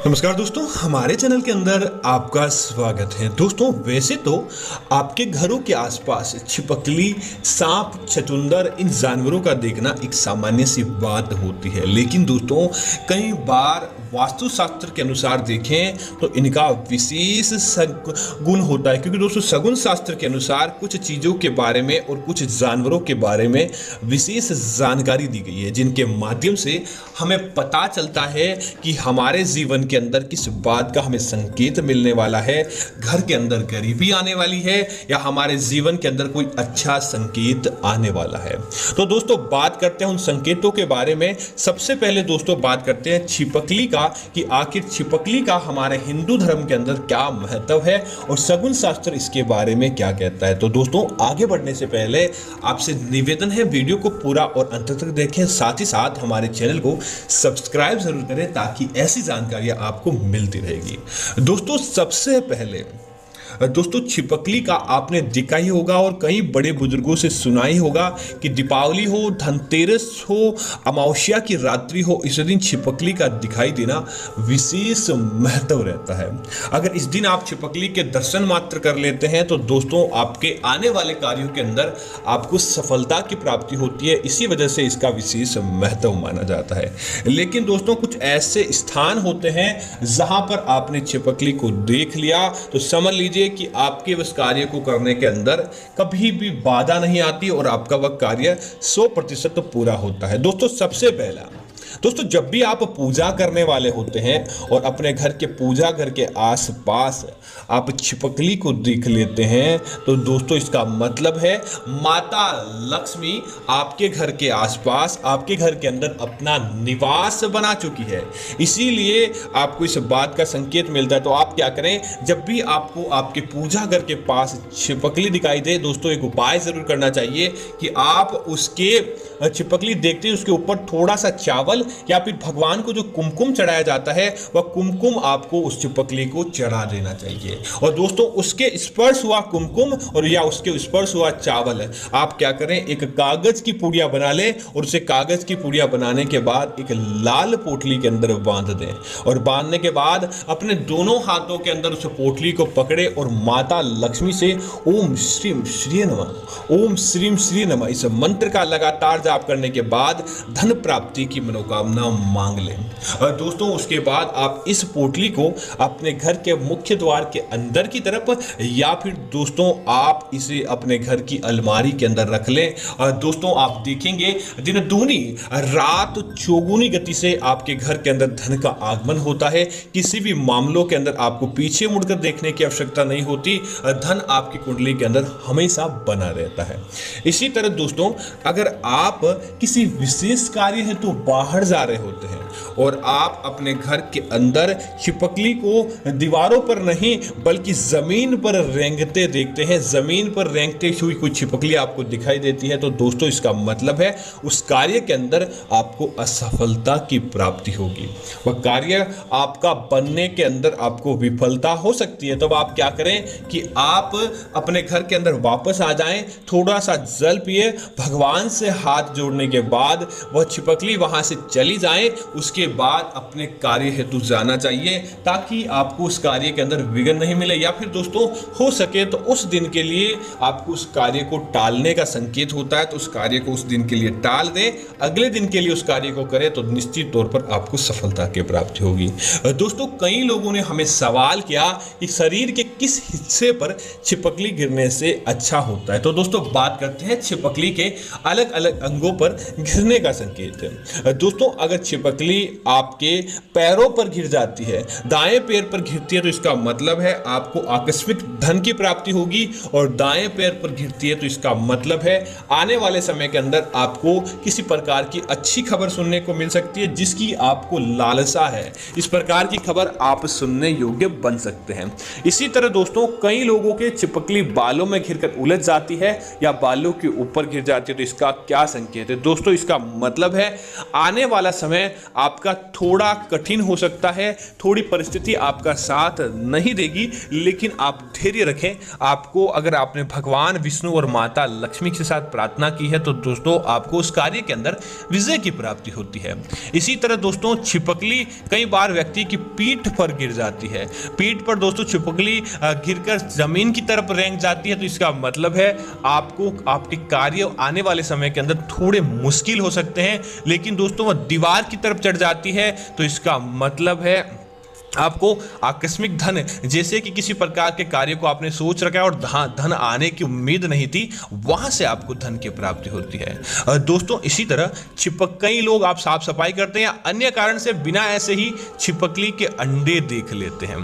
नमस्कार दोस्तों, हमारे चैनल के अंदर आपका स्वागत है। दोस्तों, वैसे तो आपके घरों के आसपास छिपकली, सांप, छछूंदर इन जानवरों का देखना एक सामान्य सी बात होती है, लेकिन दोस्तों कई बार वास्तुशास्त्र के अनुसार देखें तो इनका विशेष गुण होता है। क्योंकि दोस्तों सगुन शास्त्र के अनुसार कुछ चीज़ों के बारे में और कुछ जानवरों के बारे में विशेष जानकारी दी गई है, जिनके माध्यम से हमें पता चलता है कि हमारे जीवन के अंदर किस बात का हमें संकेत मिलने वाला है, घर के अंदर गरीबी आने वाली है या हमारे जीवन के अंदर कोई अच्छा संकेत आने वाला है। तो दोस्तों बात करते हैं उन संकेतों के बारे में। सबसे पहले दोस्तों बात करते हैं छिपकली का, कि आखिर छिपकली का हमारे हिंदू धर्म के अंदर क्या महत्व है और सगुन शास्त्र इसके बारे में क्या कहता है। तो दोस्तों आगे बढ़ने से पहले आपसे निवेदन है, वीडियो को पूरा और अंत तक देखें, साथ ही साथ हमारे चैनल को सब्सक्राइब जरूर करें ताकि ऐसी जानकारियां आपको मिलती रहेगी। दोस्तों सबसे पहले छिपकली का आपने देखा ही होगा और कई बड़े बुजुर्गों से सुना ही होगा कि दीपावली हो, धनतेरस हो, अमावस्या की रात्रि हो, इस दिन छिपकली का दिखाई देना विशेष महत्व रहता है। अगर इस दिन आप छिपकली के दर्शन मात्र कर लेते हैं तो दोस्तों आपके आने वाले कार्यों के अंदर आपको सफलता की प्राप्ति होती है। इसी वजह से इसका विशेष महत्व माना जाता है। लेकिन दोस्तों कुछ ऐसे स्थान होते हैं जहां पर आपने छिपकली को देख लिया तो समझ लीजिए कि आपके उस कार्य को करने के अंदर कभी भी बाधा नहीं आती और आपका वह कार्य 100% पूरा होता है। दोस्तों सबसे पहला, दोस्तों जब भी आप पूजा करने वाले होते हैं और अपने घर के पूजा घर के आसपास आप छिपकली को देख लेते हैं तो दोस्तों इसका मतलब है माता लक्ष्मी आपके घर के आसपास, आपके घर के अंदर अपना निवास बना चुकी है। इसीलिए आपको इस बात का संकेत मिलता है। तो आप क्या करें, जब भी आपको आपके पूजा घर के पास छिपकली दिखाई दे, दोस्तों एक उपाय जरूर करना चाहिए कि आप उसके छिपकली देखते ही उसके ऊपर थोड़ा सा चावल या फिर भगवान को जो कुमकुम चढ़ाया जाता है वह कुमकुम आपको उस छिपकली को चढ़ा देना चाहिए। और दोस्तों उसके स्पर्श हुआ कुमकुम और या उसके स्पर्श हुआ चावल आप क्या करें, एक कागज की पुड़िया बना लें और उसे कागज की पुड़िया बनाने के बाद एक लाल पोटली के अंदर बांध दें और बांधने के बाद अपने दोनों हाथों के अंदर उस पोटली को पकड़े और माता लक्ष्मी से ओम श्रीम श्री नमः, ओम श्रीम श्री नमः इस मंत्र का लगातार जाप करने के बाद धन प्राप्ति की मनोकामना मांग लें। और दोस्तों उसके बाद आप इस पोटली को अपने घर के मुख्य द्वार के अंदर की तरफ या फिर दोस्तों आप इसे अपने घर की अलमारी के अंदर रख लें। और दोस्तों आप देखेंगे दिन दूनी रात चौगुनी गति से आपके घर के अंदर धन का आगमन होता है। किसी भी मामलों के अंदर आपको पीछे मुड़कर देखने की आवश्यकता नहीं होती, धन आपकी कुंडली के अंदर हमेशा बना रहता है। इसी तरह दोस्तों अगर आप किसी विशेष कार्य है तो बाहर जा रहे होते हैं और आप अपने घर के अंदर छिपकली को दीवारों पर नहीं बल्कि जमीन पर रेंगते देखते हैं, जमीन पर रेंगते हुई कोई छिपकली आपको दिखाई देती है तो दोस्तों इसका मतलब है उस कार्य के अंदर आपको असफलता की प्राप्ति होगी, वह कार्य आपका बनने के अंदर आपको विफलता हो सकती है। तब आप क्या करें कि आप अपने घर के अंदर वापस आ जाएं, थोड़ा सा जल पिए, भगवान से हाथ जोड़ने के बाद वह छिपकली वहां से चली जाए, उसके बाद अपने कार्य हेतु जाना चाहिए ताकि आपको उस कार्य के अंदर विघ्न नहीं मिले। या फिर दोस्तों हो सके तो उस दिन के लिए आपको उस कार्य को टालने का संकेत होता है तो उस कार्य को उस दिन के लिए टाल दें, अगले दिन के लिए उस कार्य को करें तो निश्चित तौर पर आपको सफलता की प्राप्ति होगी। दोस्तों कई लोगों ने हमें सवाल किया कि शरीर के किस हिस्से पर छिपकली गिरने से अच्छा होता है। तो दोस्तों बात करते हैं छिपकली के अलग अलग अंगों पर गिरने का संकेत है। दोस्तों अगर छिपकली आपके पैरों पर गिर जाती है, दाएं पैर पर गिरती है तो इसका मतलब है आपको आकस्मिक धन की प्राप्ति होगी, और दाएं पैर पर गिरती है तो इसका मतलब है आने वाले समय के अंदर आपको किसी प्रकार की अच्छी खबर सुनने को मिल सकती है जिसकी आपको लालसा है। इस प्रकार की खबर आप सुनने योग्य बन सकते हैं। इसी तरह दोस्तों कई लोगों के छिपकली बालों में घिरकर उलझ जाती है या बालों के ऊपर गिर जाती है तो इसका क्या संकेत है। दोस्तों इसका मतलब है आने आने वाला समय आपका थोड़ा कठिन हो सकता है, थोड़ी परिस्थिति आपका साथ नहीं देगी, लेकिन आप धैर्य रखें। आपको अगर आपने भगवान विष्णु और माता लक्ष्मी के साथ प्रार्थना की है तो दोस्तों आपको उस कार्य के अंदर विजय की प्राप्ति होती है। इसी तरह दोस्तों छिपकली कई बार व्यक्ति की पीठ पर गिर जाती है। पीठ पर दोस्तों छिपकली गिरकर जमीन की तरफ रेंग जाती है तो इसका मतलब है आपको आपके कार्य आने वाले समय के अंदर थोड़े मुश्किल हो सकते हैं। लेकिन दोस्तों वह दीवार की तरफ चढ़ जाती है तो इसका मतलब है आपको आकस्मिक धन, जैसे कि किसी प्रकार के कार्य को आपने सोच रखा है और धन आने की उम्मीद नहीं थी, वहां से आपको धन की प्राप्ति होती है। दोस्तों इसी तरह कई लोग आप साफ सफाई करते हैं या अन्य कारण से बिना ऐसे ही छिपकली के अंडे देख लेते हैं।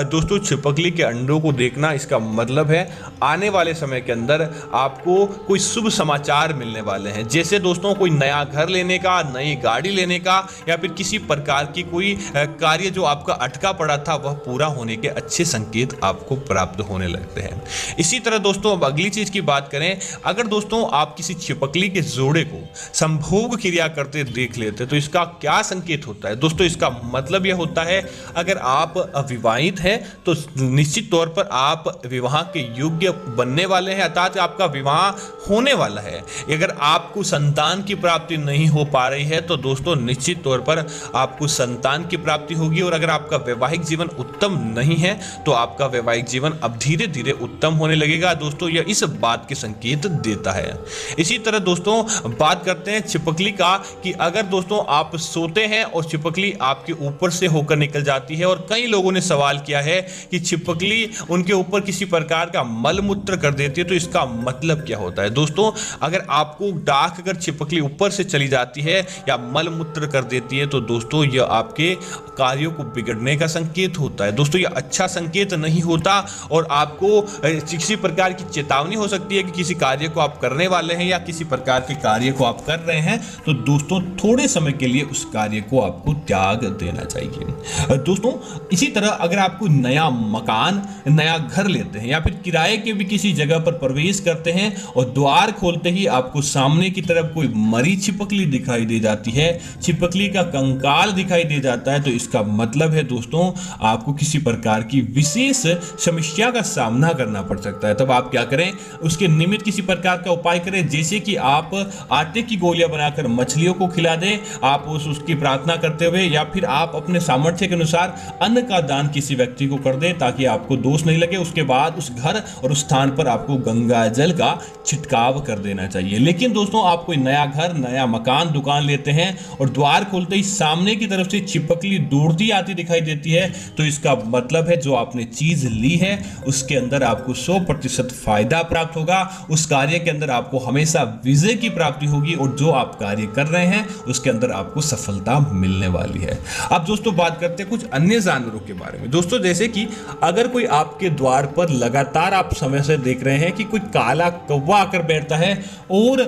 दोस्तों छिपकली के अंडों को देखना इसका मतलब है आने वाले समय के अंदर आपको कोई शुभ समाचार मिलने वाले हैं, जैसे दोस्तों कोई नया घर लेने का, नई गाड़ी लेने का, या फिर किसी प्रकार की कोई कार्य जो आपका अटका पड़ा था वह पूरा होने के अच्छे संकेत आपको प्राप्त होने लगते हैं। इसी तरह दोस्तों अब अगली चीज की बात करें, अगर दोस्तों आप किसी छिपकली के जोड़े को संभोग क्रिया करते देख लेते तो इसका क्या संकेत होता है? दोस्तों इसका मतलब यह होता है अगर आप अविवाहित हैं तो निश्चित तौर पर आप विवाह के योग्य बनने वाले हैं, अर्थात आपका विवाह होने वाला है। अगर आपको संतान की प्राप्ति नहीं हो पा रही है तो दोस्तों निश्चित तौर पर आपको संतान की प्राप्ति होगी, और अगर आपका वैवाहिक जीवन उत्तम नहीं है तो आपका वैवाहिक जीवन अब धीरे धीरे उत्तम होने लगेगा। दोस्तों यह इस बात के संकेत देता है। इसी तरह दोस्तों बात करते हैं छिपकली का कि अगर दोस्तों आप सोते हैं और छिपकली आपके ऊपर से होकर निकल जाती है, और कई लोगों ने सवाल किया है कि छिपकली उनके ऊपर किसी प्रकार का मल मूत्र कर देती है तो इसका मतलब क्या होता है? दोस्तों अगर आपको डाक अगर छिपकली ऊपर से चली जाती है या मल मूत्र कर देती है तो दोस्तों यह आपके कार्यों को बिगड़ने का संकेत होता है। दोस्तों यह अच्छा संकेत नहीं होता और आपको किसी प्रकार की चेतावनी हो सकती है कि किसी कार्य को आप करने वाले हैं या किसी प्रकार के कार्य को आप कर रहे हैं तो दोस्तों थोड़े समय के लिए उस कार्य को आपको त्याग देना चाहिए। दोस्तों इसी तरह अगर आपको नया मकान, नया घर लेते हैं या फिर किराए के भी किसी जगह पर प्रवेश करते हैं और द्वार खोलते ही आपको सामने की तरफ कोई मरी छिपकली दिखाई दे जाती है, छिपकली का कंकाल दिखाई दे जाता है, तो इसका मतलब है दोस्तों आपको किसी प्रकार की विशेष समस्या का सामना करना पड़ सकता है। तब आप क्या करें, उसके निमित्त किसी प्रकार का उपाय करें, जैसे कि आप आटे की गोलियां बनाकर मछलियों को खिला दें, आप उसकी प्रार्थना करते हुए, या फिर आप अपने सामर्थ्य के अनुसार अन्न का दान किसी व्यक्ति को कर दें ताकि आपको दोष नहीं लगे। उसके बाद उस घर और उस स्थान पर आपको गंगा जल का छिड़काव कर देना चाहिए। लेकिन दोस्तों आप कोई नया घर, नया मकान, दुकान लेते हैं और द्वार खोलते ही सामने की तरफ से छिपकली दौड़ती आती दिखाई देती है तो इसका मतलब है जो आपने चीज ली है उसके अंदर आपको 100% फायदा प्राप्त होगा, उस कार्य के अंदर आपको हमेशा विजय की प्राप्ति होगी और जो आप कार्य कर रहे हैं उसके अंदर आपको सफलता मिलने वाली है। अब दोस्तों बात करते हैं कुछ अन्य जानवरों के बारे में। दोस्तों जैसे कि अगर कोई आपके द्वार पर लगातार आप समय से देख रहे हैं कि कोई काला कौवा आकर बैठता है और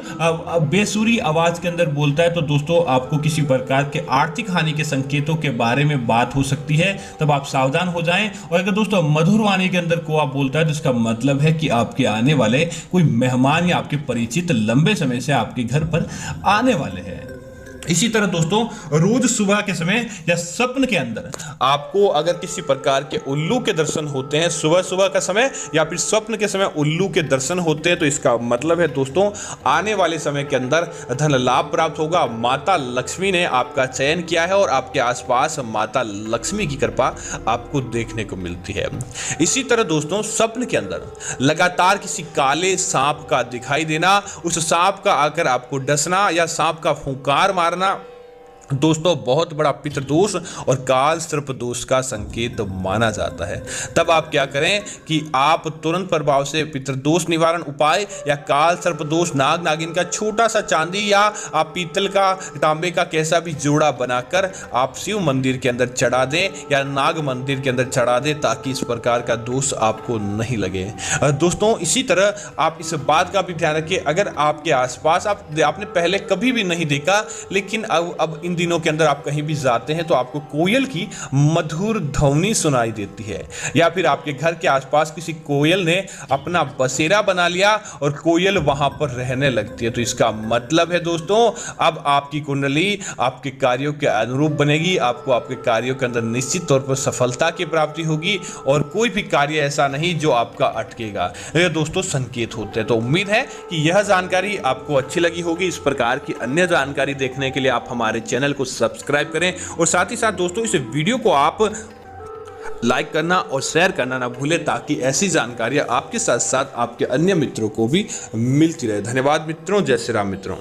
बेसुरी आवाज के अंदर बोलता है तो दोस्तों आपको किसी प्रकार के आर्थिक हानि के संकेतों के बारे में बात हो सकती है, तब आप सावधान हो जाएं। और अगर दोस्तों मधुर वाणी के अंदर कौवा बोलता है तो इसका मतलब है कि आपके आने वाले कोई मेहमान या आपके परिचित लंबे समय से आपके घर पर आने वाले हैं। इसी तरह दोस्तों रोज सुबह के समय या स्वप्न के अंदर आपको अगर किसी प्रकार के उल्लू के दर्शन होते हैं, सुबह सुबह का समय या फिर स्वप्न के समय उल्लू के दर्शन होते हैं तो इसका मतलब है दोस्तों आने वाले समय के अंदर धन लाभ प्राप्त होगा। माता लक्ष्मी ने आपका चयन किया है और आपके आसपास माता लक्ष्मी की कृपा आपको देखने को मिलती है। इसी तरह दोस्तों स्वप्न के अंदर लगातार किसी काले सांप का दिखाई देना, उस सांप का आकर आपको डसना या सांप का फुंकार मारना दोस्तों बहुत बड़ा पितृदोष और काल सर्प दोष का संकेत माना जाता है। तब आप क्या करें कि आप तुरंत प्रभाव से पितृदोष निवारण उपाय या काल सर्प दोष नाग नागिन का छोटा सा चांदी या आप पीतल का तांबे का कैसा भी जोड़ा बनाकर आप शिव मंदिर के अंदर चढ़ा दें या नाग मंदिर के अंदर चढ़ा दें ताकि इस प्रकार का दोष आपको नहीं लगे। दोस्तों इसी तरह आप इस बात का भी ध्यान रखिए, अगर आपके आसपास आपने पहले कभी भी नहीं देखा लेकिन अब इन इन दिनों के अंदर आप कहीं भी जाते हैं तो आपको कोयल की मधुर ध्वनि सुनाई देती है, या फिर आपके घर के आसपास किसी कोयल ने अपना बसेरा बना लिया और कोयल वहां पर रहने लगती है, तो इसका मतलब है दोस्तों अब आपकी कुंडली आपके कार्यों के अनुरूप बनेगी, आपको आपके कार्यों के अंदर निश्चित तौर पर सफलता की प्राप्ति होगी और कोई भी कार्य ऐसा नहीं जो आपका अटकेगा। ये दोस्तों संकेत होते हैं। तो उम्मीद है कि यह जानकारी आपको अच्छी लगी होगी। इस प्रकार की अन्य जानकारी देखने के लिए आप हमारे चैनल को सब्सक्राइब करें और साथ ही साथ दोस्तों इस वीडियो को आप लाइक करना और शेयर करना ना भूलें, ताकि ऐसी जानकारियां आपके साथ साथ आपके अन्य मित्रों को भी मिलती रहे। धन्यवाद मित्रों। जय श्री राम मित्रों।